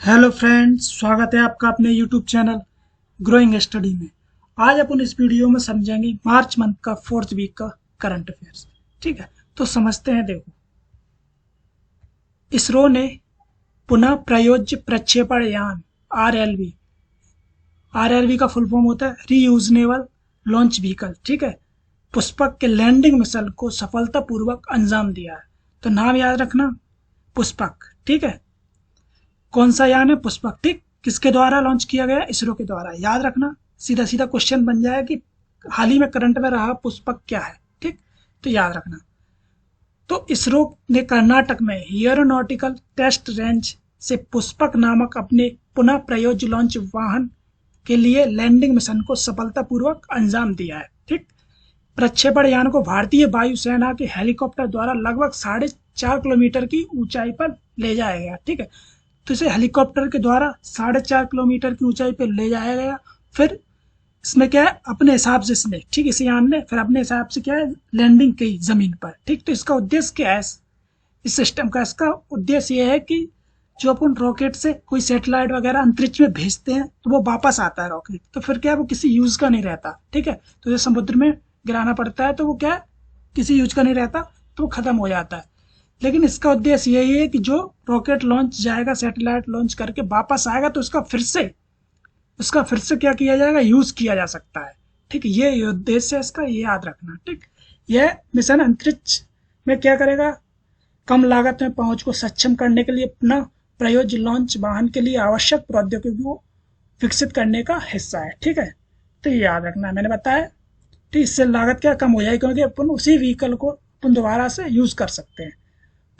Hello friends, स्वागत है आपका अपने यूट्यूब चैनल ग्रोइंग स्टडी में। आज अपन इस वीडियो में समझेंगे मार्च मंथ का 4th वीक का करंट अफेयर्स। ठीक है, तो समझते हैं। देखो, इसरो ने पुनः प्रयोज्य प्रक्षेपण यान आरएलवी आरएलवी का फुल फॉर्म होता है रीयूजनेबल लॉन्च व्हीकल। ठीक है, पुष्पक के लैंडिंग मिशन को सफलतापूर्वक अंजाम दिया है। तो नाम याद रखना, पुष्पक। ठीक है, कौन सा यान है? पुष्पक। ठीक, किसके द्वारा लॉन्च किया गया? इसरो के द्वारा। याद रखना, सीधा सीधा क्वेश्चन बन जाए कि हाल ही में करंट में रहा पुष्पक क्या है। ठीक, तो याद रखना। तो इसरो ने कर्नाटक में एरोनॉटिकल टेस्ट रेंज से पुष्पक नामक अपने पुनः प्रयोज्य लॉन्च वाहन के लिए लैंडिंग मिशन को सफलतापूर्वक अंजाम दिया है। ठीक, प्रक्षेपण यान को भारतीय वायुसेना के हेलीकॉप्टर द्वारा लगभग 4.5 किलोमीटर की ऊंचाई पर ले जाया गया। ठीक है, तो इसे हेलीकॉप्टर के द्वारा 4.5 किलोमीटर की ऊंचाई पर ले जाया गया। फिर इसमें क्या है, अपने हिसाब से इसने, ठीक, इस यान ने फिर अपने हिसाब से क्या है, लैंडिंग की जमीन पर। ठीक, तो इसका उद्देश्य क्या है? इस सिस्टम का इसका उद्देश्य यह है कि जो अपन रॉकेट से कोई सैटेलाइट वगैरह अंतरिक्ष में भेजते हैं तो वो वापस आता है रॉकेट, तो फिर क्या है, वो किसी यूज का नहीं रहता। ठीक है, तो जो समुद्र में गिराना पड़ता है तो वो क्या है, किसी यूज का नहीं रहता, तो वो खत्म हो जाता है। लेकिन इसका उद्देश्य यही है कि जो रॉकेट लॉन्च जाएगा, सैटेलाइट लॉन्च करके वापस आएगा, तो उसका फिर से क्या किया जाएगा, यूज किया जा सकता है। ठीक, ये उद्देश्य है इसका, ये याद रखना। ठीक, यह मिशन अंतरिक्ष में क्या करेगा, कम लागत में पहुंच को सक्षम करने के लिए पुनः प्रयोज्य लॉन्च वाहन के लिए आवश्यक प्रौद्योगिकी को विकसित करने का हिस्सा है। ठीक है, तो ये याद रखना, मैंने बताया। ठीक, इससे लागत क्या कम हो जाएगी, क्योंकि अपन उसी व्हीकल को अपन दोबारा से यूज कर सकते हैं।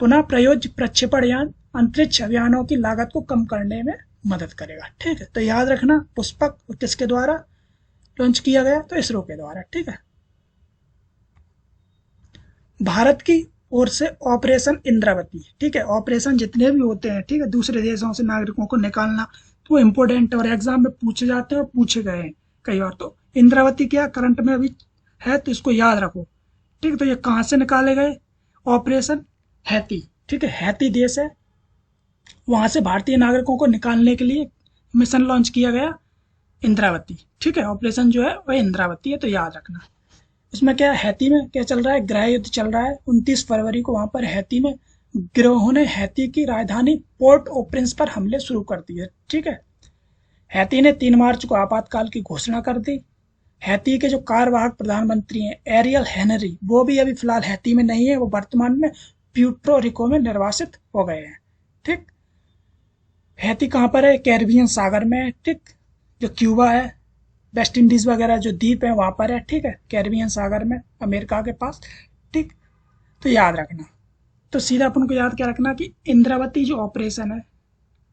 पुनः प्रयोज्य प्रक्षेपण यान अंतरिक्ष अभियानों की लागत को कम करने में मदद करेगा। ठीक है, तो याद रखना, पुष्पक किसके द्वारा लॉन्च किया गया? तो इसरो के द्वारा। ठीक है, भारत की ओर से ऑपरेशन इंद्रावती। ठीक है, ऑपरेशन जितने भी होते हैं, ठीक है, दूसरे देशों से नागरिकों को निकालना, तो वो इंपॉर्टेंट और एग्जाम में पूछे जाते हैं और पूछे गए हैं कई बार। तो इंद्रावती क्या करंट में अभी है, तो इसको याद रखो। ठीक, तो ये कहाँ से निकाले गए? Operation Haiti. ठीक है, हैती देश है, वहां से भारतीय नागरिकों को निकालने के लिए मिशन लॉन्च किया गया इंद्रावती। ठीक है, ऑपरेशन जो है वह इंद्रावती है, तो याद रखना। इसमें क्या, हैती में क्या चल रहा है, गृह युद्ध चल रहा है। 29 फरवरी को वहां पर हैती में गिरोहों ने हैती की राजधानी पोर्ट ओ प्रिंस पर हमले शुरू कर दिए। ठीक है, हैती ने 3 मार्च को आपातकाल की घोषणा कर दी। हैती के जो कार्यवाहक प्रधानमंत्री हैं एरियल हेनरी, वो भी अभी फिलहाल हैती में नहीं है, वो वर्तमान में प्यूर्टो रिको में निर्वासित हो गए हैं। ठीक, हैती कहाँ पर है? कैरिबियन सागर में है। ठीक, जो क्यूबा है, वेस्ट इंडीज वगैरह जो द्वीप है वहां पर है। ठीक है, कैरिबियन सागर में, अमेरिका के पास। ठीक, तो याद रखना। तो सीधा अपन को याद क्या रखना कि इंद्रावती जो ऑपरेशन है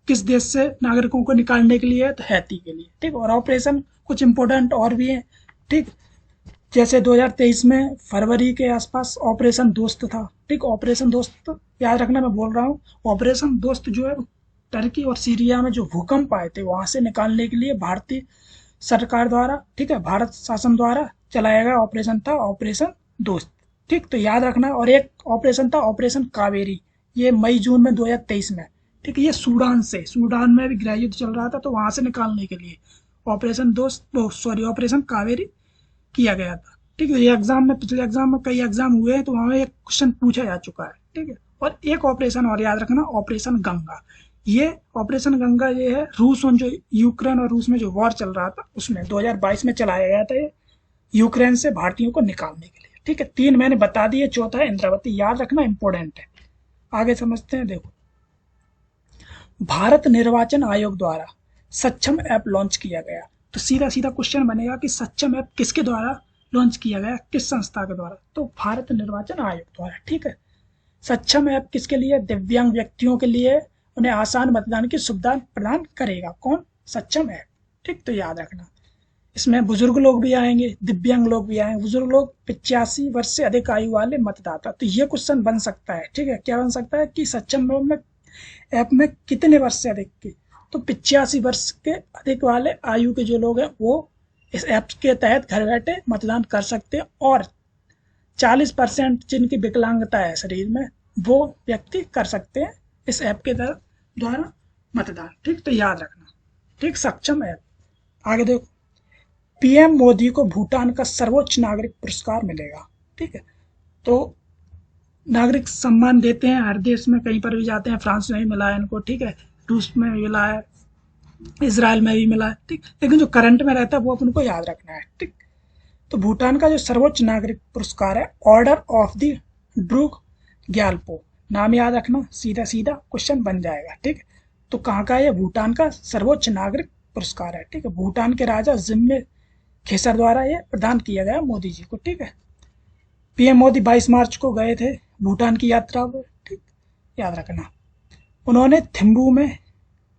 किस देश से नागरिकों को निकालने के लिए है? तो हैती के लिए। ठीक, और ऑपरेशन कुछ इंपोर्टेंट और भी है। ठीक, जैसे 2023 में फरवरी के आसपास ऑपरेशन दोस्त था। ठीक, ऑपरेशन दोस्त याद रखना, मैं बोल रहा हूँ ऑपरेशन दोस्त जो है टर्की और सीरिया में जो भूकंप आए थे वहां से निकालने के लिए भारतीय सरकार द्वारा, ठीक है, भारत शासन द्वारा चलाया गया ऑपरेशन था ऑपरेशन दोस्त। ठीक, तो याद रखना। और एक ऑपरेशन था ऑपरेशन कावेरी, ये मई जून में 2023 में। ठीक है, ये सूडान में भी गृह युद्ध चल रहा था, तो वहां से निकालने के लिए ऑपरेशन दोस्त, ऑपरेशन कावेरी किया गया था। ठीक है, ये एग्जाम में, पिछले एग्जाम में कई एग्जाम हुए हैं, तो वहां एक क्वेश्चन पूछा जा चुका है। ठीक है, और एक ऑपरेशन और याद रखना, ऑपरेशन गंगा। ये ऑपरेशन गंगा ये है रूस और जो यूक्रेन और रूस में जो वॉर चल रहा था उसमें 2022 में चलाया गया था, ये यूक्रेन से भारतीयों को निकालने के लिए। ठीक है, 3 मैंने बता दिए, चौथा है इंद्रावती, याद रखना, इंपॉर्टेंट है। आगे समझते हैं। देखो, भारत निर्वाचन आयोग द्वारा सक्षम ऐप लॉन्च किया गया। तो सीधा सीधा क्वेश्चन बनेगा कि सक्षम ऐप किसके द्वारा लॉन्च किया गया, किस संस्था के द्वारा? तो भारत निर्वाचन आयोग द्वारा। ठीक है, सक्षम ऐप किसके लिए? दिव्यांग व्यक्तियों के लिए, उन्हें आसान मतदान की सुविधा प्रदान करेगा। कौन? सक्षम ऐप। ठीक, तो याद रखना, इसमें बुजुर्ग लोग भी आएंगे, दिव्यांग लोग भी आएंगे। बुजुर्ग लोग 85 वर्ष से अधिक आयु वाले मतदाता। तो ये क्वेश्चन बन सकता है। ठीक है, क्या बन सकता है कि सक्षम ऐप में कितने वर्ष से अधिक के? तो 85 वर्ष के अधिक वाले आयु के जो लोग हैं वो इस ऐप के तहत घर बैठे मतदान कर सकते हैं, और 40% जिनकी विकलांगता है शरीर में वो व्यक्ति कर सकते हैं इस ऐप के द्वारा मतदान, ठीक, तो याद रखना, ठीक, सक्षम है। आगे देखो, पीएम मोदी को भूटान का सर्वोच्च नागरिक पुरस्कार मिलेगा, ठीक है। तो नागरिक सम्मान देते हैं हर देश में, कहीं पर भी जाते हैं, फ्रांस में भी मिला है इनको, ठीक है, रूस में भी मिला है, इसराइल में भी मिला है, ठीक, लेकिन जो करंट में रहता है वो अपन को याद रखना है, ठीक। तो भूटान का जो सर्वोच्च नागरिक पुरस्कार है order of the Druk Gyalpo, नाम याद रखना, सीधा सीधा क्वेश्चन बन जाएगा, ठीक। तो कहाँ का है, भूटान का सर्वोच्च नागरिक पुरस्कार है, ठीक है, भूटान के राजा जिम्मे खेसर द्वारा ये प्रदान किया गया मोदी जी को, ठीक है। पीएम मोदी 22 मार्च को गए थे भूटान की यात्रा पर, ठीक, याद रखना। उन्होंने थिम्बू में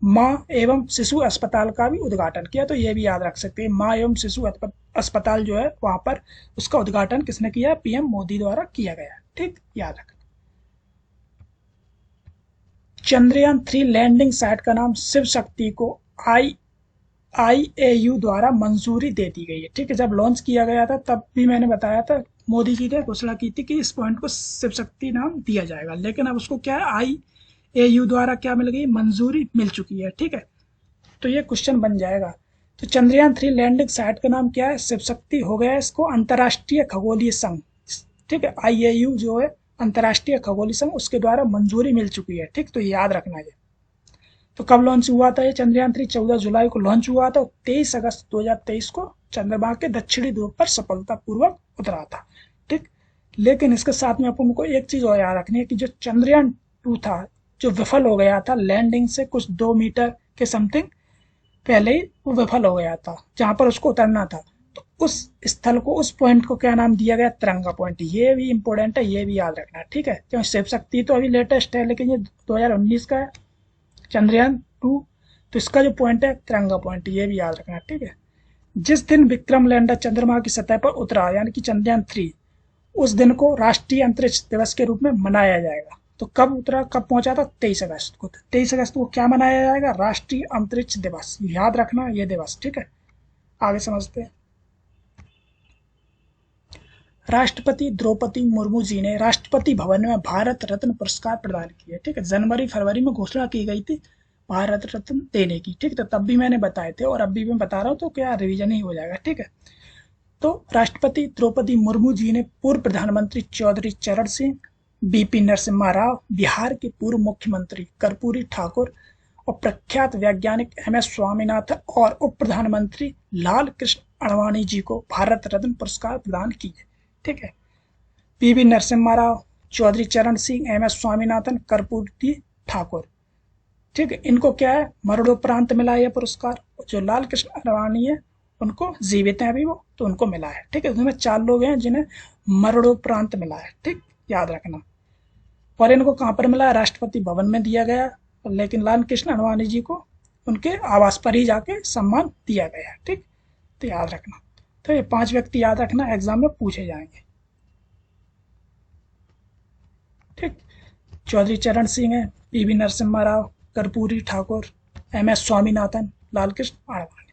माँ एवं शिशु अस्पताल का भी उद्घाटन किया, तो ये भी याद रख सकते हैं, माँ एवं शिशु अस्पताल जो है वहां पर उसका उद्घाटन किसने किया, पीएम मोदी द्वारा किया गया, ठीक, याद रखना। चंद्रयान-3 लैंडिंग साइट का नाम शिव शक्ति को आईएयू द्वारा मंजूरी दे दी गई है, ठीक है। जब लॉन्च किया गया था तब भी मैंने बताया था, मोदी जी ने घोषणा की थी कि इस पॉइंट को शिव शक्ति नाम दिया जाएगा, लेकिन अब उसको क्या है, आईएयू द्वारा क्या मिल गई, मंजूरी मिल चुकी है, ठीक है। तो ये क्वेश्चन बन जाएगा। तो चंद्रयान-3 लैंडिंग साइट का नाम क्या है, शिव शक्ति हो गया, इसको अंतर्राष्ट्रीय खगोलीय संघ, ठीक है, आईएयू जो है अंतर्राष्ट्रीय खगोलीय संघ, उसके द्वारा मंजूरी मिल चुकी है, ठीक, तो याद रखना ये। तो कब लॉन्च हुआ था ये चंद्रयान-3, 14 जुलाई को लॉन्च हुआ था, 23 अगस्त 2023 को चंद्रमा के दक्षिणी ध्रुव पर सफलतापूर्वक उतरा था, ठीक। लेकिन इसके साथ में अपन को एक चीज और याद रखनी है कि जो चंद्रयान-2 था, जो विफल हो गया था लैंडिंग से कुछ 2 मीटर के समथिंग पहले ही वो विफल हो गया था, जहां पर उसको उतरना था, तो उस स्थल को, उस पॉइंट को क्या नाम दिया गया, तिरंगा पॉइंट। ये भी इंपॉर्टेंट है, ये भी याद रखना, ठीक है, क्योंकि शिव शक्ति तो अभी लेटेस्ट है, लेकिन ये 2019 का है चंद्रयान-2, तो इसका जो पॉइंट है तिरंगा पॉइंट, ये भी याद रखना, ठीक है। जिस दिन विक्रम लैंडर चंद्रमा की सतह पर उतरा, यानी कि चंद्रयान-3, उस दिन को राष्ट्रीय अंतरिक्ष दिवस के रूप में मनाया जाएगा। तो कब उतरा, कब पहुंचा था, 23 अगस्त को। 23 अगस्त को क्या मनाया जाएगा, राष्ट्रीय अंतरिक्ष दिवस, याद रखना ये दिवस, ठीक है। आगे समझते हैं। राष्ट्रपति द्रौपदी मुर्मू जी ने राष्ट्रपति भवन में भारत रत्न पुरस्कार प्रदान किए, ठीक है। जनवरी फरवरी में घोषणा की गई थी भारत रत्न देने की, ठीक, तो तब भी मैंने बताए थे और अभी भी मैं बता रहा हूँ, तो क्या रिवीजन ही हो जाएगा, ठीक है। तो राष्ट्रपति द्रौपदी मुर्मू जी ने पूर्व प्रधानमंत्री चौधरी चरण सिंह, बीपी नरसिम्हा राव, बिहार के पूर्व मुख्यमंत्री कर्पूरी ठाकुर और प्रख्यात वैज्ञानिक एम.एस. स्वामीनाथन और उप प्रधानमंत्री लाल कृष्ण अडवाणी जी को भारत रत्न पुरस्कार प्रदान किए, ठीक है। पीवी नरसिम्हा राव, चौधरी चरण सिंह, एम.एस. स्वामीनाथन, कर्पूरी ठाकुर, ठीक है, इनको क्या है, मरणोपरांत मिला है यह पुरस्कार। जो लाल कृष्ण अडवाणी है उनको जीवित हैं अभी वो, तो उनको मिला है, ठीक है। उसमें 4 लोग हैं जिन्हें मरणोपरांत मिला है, ठीक, याद रखना। और इनको कहाँ पर मिला है, राष्ट्रपति भवन में दिया गया, लेकिन लाल कृष्ण अडवाणी जी को उनके आवास पर ही जाके सम्मान दिया गया, ठीक, तो याद रखना। तो ये 5 व्यक्ति याद रखना, एग्जाम में पूछे जाएंगे, ठीक। चौधरी चरण सिंह है, पीवी नरसिम्हा राव, कर्पूरी ठाकुर, एम.एस. स्वामीनाथन, लाल कृष्ण अडवाणी।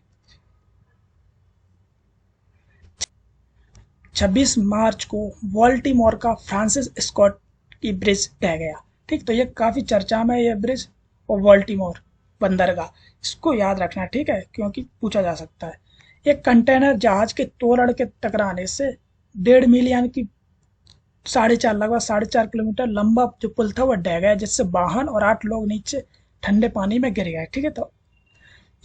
26 मार्च को वॉल्टीमोर का फ्रांसिस स्कॉट की ब्रिज ढह गया, ठीक, तो ये काफी चर्चा में ये ब्रिज और वॉल्टीमोर बंदरगाह, इसको याद रखना, ठीक है, क्योंकि पूछा जा सकता है। एक कंटेनर जहाज के तोड़ के टकराने से 1.5 मील यानी कि लगभग 4.5 किलोमीटर लंबा जो पुल था वह ढह गया, जिससे वाहन और 8 लोग नीचे ठंडे पानी में गिर गए, ठीक है। तो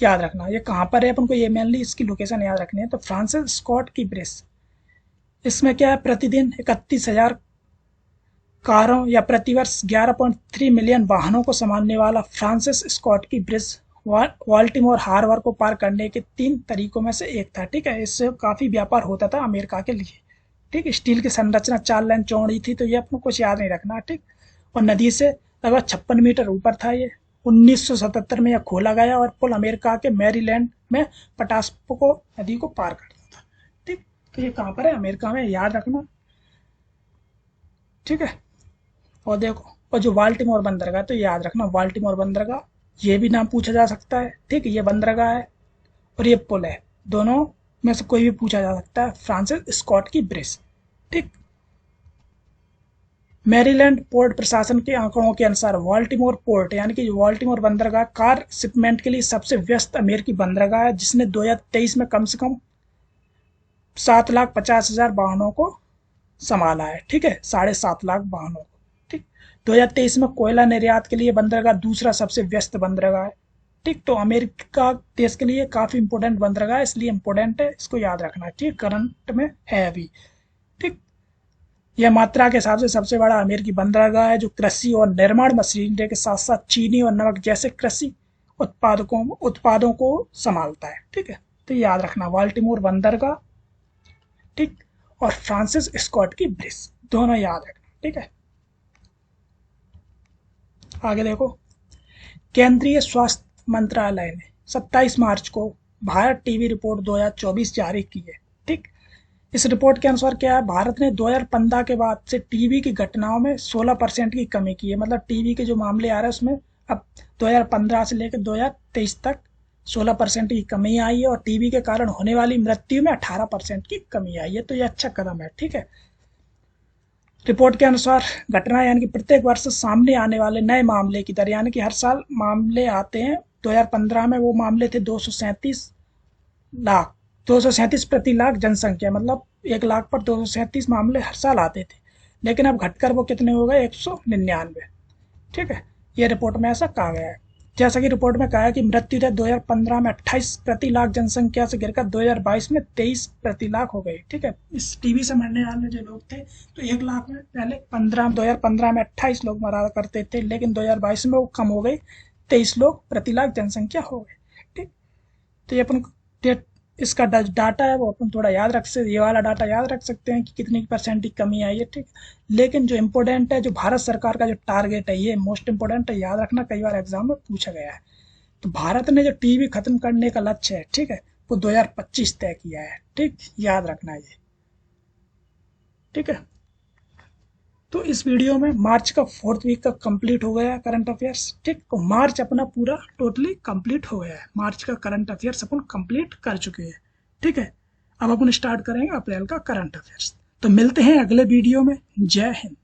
याद रखना ये कहाँ पर है, अपन को ये मेनली इसकी लोकेशन याद रखनी है। तो फ्रांसिस स्कॉट की ब्रिज, इसमें क्या है, प्रतिदिन 31,000 कारों या प्रतिवर्ष 11.3 मिलियन वाहनों को संभालने वाला फ्रांसिस स्कॉट की ब्रिज वाल्टीमोर हार्बर को पार करने के 3 तरीकों में से एक था, ठीक है। इससे काफी व्यापार होता था अमेरिका के लिए, ठीक। स्टील की संरचना 4 लेन चौड़ी थी, तो ये अपने कुछ याद नहीं रखना, ठीक। और नदी से लगभग 56 मीटर ऊपर था ये। 1977 में यह खोला गया और पुल अमेरिका के मैरीलैंड में पटास्को नदी को पार करता था, ठीक। तो ये कहाँ पर है, अमेरिका में, याद रखना, ठीक है। और देखो, और जो वाल्टीमोर बंदरगाह, तो याद रखना वाल्टीमोर बंदरगाह, ये भी नाम पूछा जा सकता है, ठीक। ये बंदरगाह है और ये पुल है, दोनों में से कोई भी पूछा जा सकता है। फ्रांसिस स्कॉट की ब्रिज, ठीक। मैरीलैंड पोर्ट प्रशासन के आंकड़ों के अनुसार बाल्टीमोर पोर्ट यानी कि बाल्टीमोर बंदरगाह कार शिपमेंट के लिए सबसे व्यस्त अमेरिकी बंदरगाह है, जिसने 2023 में कम से कम 7,50,000 वाहनों को संभाला है। ठीक है, 7.5 लाख वाहनों को। ठीक, 2023 में कोयला निर्यात के लिए बंदरगाह दूसरा सबसे व्यस्त बंदरगाह है। ठीक, तो अमेरिका देश के लिए काफी इंपोर्टेंट बंदरगाह है, इसलिए इंपोर्टेंट है, इसको याद रखना है। ठीक, करंट में है अभी। ठीक, यह मात्रा के हिसाब से सबसे बड़ा अमेरिकी बंदरगाह है, जो कृषि और निर्माण मशीनरी के साथ साथ चीनी और नमक जैसे कृषि उत्पादों को संभालता है। ठीक है, तो याद रखना बाल्टीमोर बंदरगाह, ठीक, और फ्रांसिस स्कॉट की ब्रिज, दोनों याद रखना। ठीक है, आगे देखो। केंद्रीय स्वास्थ्य मंत्रालय ने 27 मार्च को भारत टीबी रिपोर्ट 2024 जारी की है। ठीक, इस रिपोर्ट के अनुसार क्या है, भारत ने 2015 के बाद से टीबी की घटनाओं में 16% की कमी की है। मतलब टीबी के जो मामले आ रहे हैं उसमें अब 2015 से लेकर 2023 तक 16% की कमी आई है, और टीबी के कारण होने वाली मृत्यु में 18% की कमी आई है। तो ये अच्छा कदम है। ठीक है, रिपोर्ट के अनुसार घटना यानी कि प्रत्येक वर्ष सामने आने वाले नए मामले की दर, यानी कि हर साल मामले आते हैं। 2015 में वो मामले थे 237 लाख, 237 प्रति लाख जनसंख्या, मतलब 1 लाख पर 237 मामले हर साल आते थे। लेकिन अब घटकर वो कितने हो गए, 199। ठीक है, ये रिपोर्ट में ऐसा कहा गया है। जैसा कि रिपोर्ट में कहा है कि मृत्यु दर 2015 में 28 प्रति लाख जनसंख्या से गिरकर 2022 में 23 प्रति लाख हो गई। ठीक है, इस टीबी से मरने वाले जो लोग थे, तो 1 लाख में पहले 2015 में 28 लोग मरा करते थे, लेकिन 2022 में वो कम हो गई, 23 लोग प्रति लाख जनसंख्या हो गए। ठीक, तो ये अपन इसका डाटा है वो अपन थोड़ा याद रख सकते, ये वाला डाटा याद रख सकते हैं कि कितनी % की कमी आई है। ठीक, लेकिन जो इम्पोर्टेंट है, जो भारत सरकार का जो टारगेट है, ये मोस्ट इम्पोर्टेंट है, याद रखना, कई बार एग्जाम में पूछा गया है। तो भारत ने जो टीबी खत्म करने का लक्ष्य है, ठीक है, वो 2025 तय किया है। ठीक, याद रखना ये। ठीक है, तो इस वीडियो में मार्च का 4th वीक का कंप्लीट हो गया है करंट अफेयर्स। ठीक, तो मार्च अपना पूरा टोटली कंप्लीट हो गया है। मार्च का करंट अफेयर्स अपन कंप्लीट कर चुके हैं। ठीक है, अब अपन स्टार्ट करेंगे अप्रैल का करंट अफेयर्स। तो मिलते हैं अगले वीडियो में। जय हिंद।